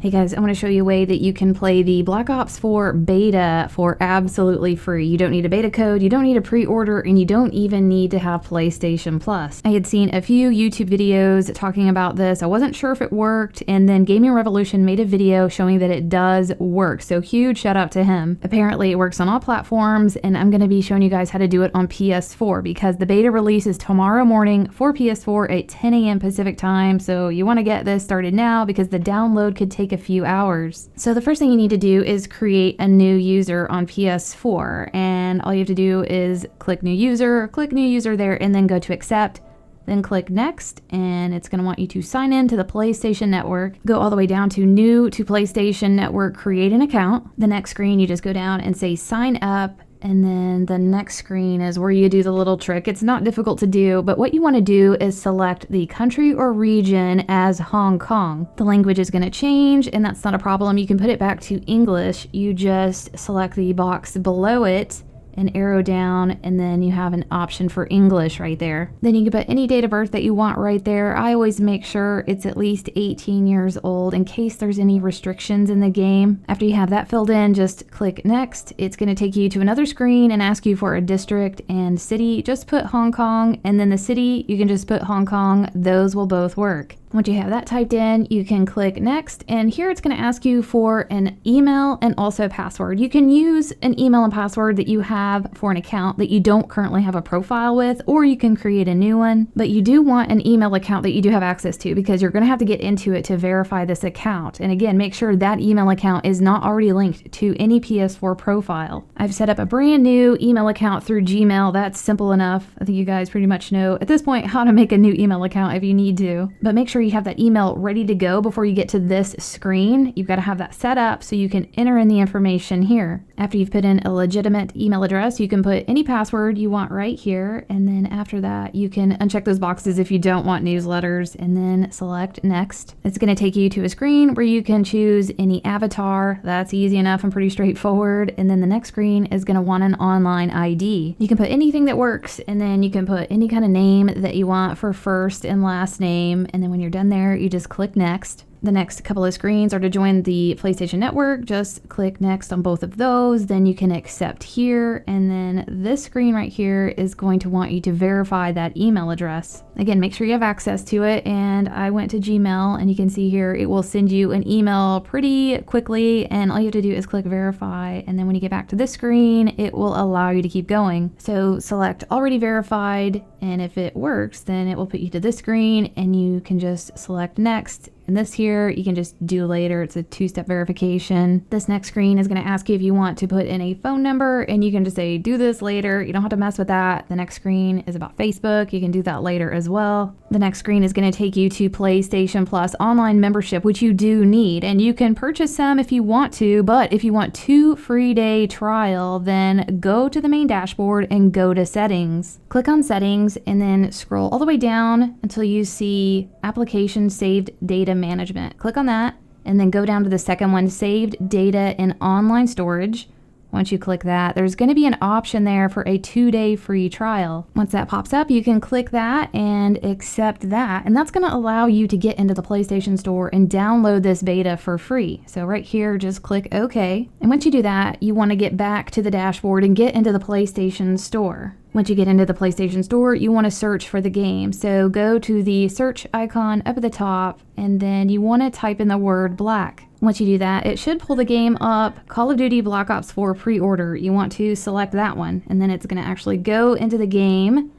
Hey guys, I want to show you a way that you can play the Black Ops 4 beta for absolutely free. You don't need a beta code, you don't need a pre-order, and you don't even need to have PlayStation Plus. I had seen a few YouTube videos talking about this. I wasn't sure if it worked, and then Gaming Revolution made a video showing that it does work. So huge shout out to him. Apparently it works on all platforms, and I'm going to be showing you guys how to do it on PS4 because the beta release is tomorrow morning for PS4 at 10 a.m. Pacific time. So you want to get this started now because the download could take a few hours. So the first thing you need to do is create a new user on PS4, and all you have to do is click new user there, and then go to accept, then click next, and it's going to want you to sign in to the PlayStation Network. Go all the way down to new to PlayStation Network, create an account. The next screen you just go down and say sign up. And then the next screen is where you do the little trick. It's not difficult to do, but what you want to do is select the country or region as Hong Kong. The language is going to change, and that's not a problem. You can put it back to English. You just select the box below it and arrow down, and then you have an option for English right there. Then you can put any date of birth that you want right there. I always make sure it's at least 18 years old in case there's any restrictions in the game. After you have that filled in, just click next. It's going to take you to another screen and ask you for a district and city. Just put Hong Kong, and then the city, you can just put Hong Kong. Those will both work. Once you have that typed in, you can click next, and here it's going to ask you for an email and also a password. You can use an email and password that you have for an account that you don't currently have a profile with, or you can create a new one, but you do want an email account that you do have access to because you're going to have to get into it to verify this account. And again, make sure that email account is not already linked to any PS4 profile. I've set up a brand new email account through Gmail. That's simple enough. I think you guys pretty much know at this point how to make a new email account if you need to, but make sure you have that email ready to go before you get to this screen. You've got to have that set up so you can enter in the information here. After you've put in a legitimate email address, you can put any password you want right here, and then after that you can uncheck those boxes if you don't want newsletters, and then select next. It's going to take you to a screen where you can choose any avatar. That's easy enough and pretty straightforward. And then the next screen is going to want an online ID. You can put anything that works, and then you can put any kind of name that you want for first and last name, and then when you're done there, you just click next. The next couple of screens are to join the PlayStation Network. Just click next on both of those. Then you can accept here. And then this screen right here is going to want you to verify that email address. Again, make sure you have access to it. And I went to Gmail, and you can see here it will send you an email pretty quickly. And all you have to do is click verify. And then when you get back to this screen, it will allow you to keep going. So select already verified. And if it works, then it will put you to this screen, and you can just select next. And this here, you can just do later. It's a two-step verification. This next screen is going to ask you if you want to put in a phone number, and you can just say, do this later. You don't have to mess with that. The next screen is about Facebook. You can do that later as well. The next screen is going to take you to PlayStation Plus online membership, which you do need, and you can purchase some if you want to, but if you want 2 free day trial, then go to the main dashboard and go to settings. Click on settings, and then scroll all the way down until you see application saved data management. Click on that, and then go down to the second one, saved data in online storage. Once you click that, there's going to be an option there for a 2-day free trial. Once that pops up, you can click that and accept that, and that's going to allow you to get into the PlayStation Store and download this beta for free. So right here, just click OK. And once you do that, you want to get back to the dashboard and get into the PlayStation Store. Once you get into the PlayStation Store, you want to search for the game. So go to the search icon up at the top, and then you want to type in the word black. Once you do that, it should pull the game up, Call of Duty Black Ops 4 pre-order. You want to select that one, and then it's going to actually go into the game.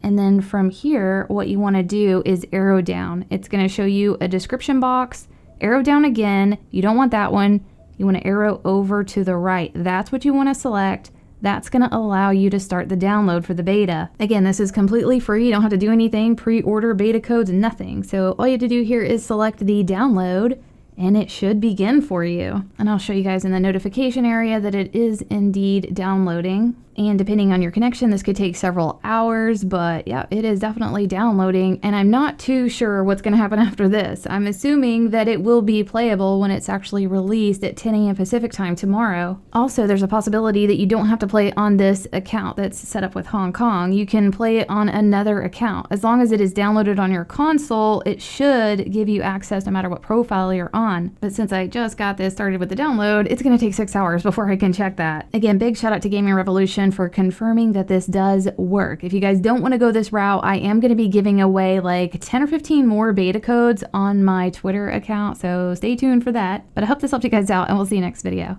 And then from here, what you want to do is arrow down. It's going to show you a description box. Arrow down again. You don't want that one. You want to arrow over to the right. That's what you want to select. That's going to allow you to start the download for the beta. Again, this is completely free. You don't have to do anything, pre-order, beta codes, nothing. So all you have to do here is select the download, and it should begin for you. And I'll show you guys in the notification area that it is indeed downloading. And depending on your connection, this could take several hours, but yeah, it is definitely downloading, and I'm not too sure what's going to happen after this. I'm assuming that it will be playable when it's actually released at 10 a.m. Pacific time tomorrow. Also, there's a possibility that you don't have to play on this account that's set up with Hong Kong. You can play it on another account. As long as it is downloaded on your console, it should give you access no matter what profile you're on. But since I just got this started with the download, it's going to take 6 hours before I can check that. Again, big shout out to Gaming Revolution for confirming that this does work. If you guys don't want to go this route, I am going to be giving away like 10 or 15 more beta codes on my Twitter account, so stay tuned for that. But I hope this helped you guys out, and we'll see you next video.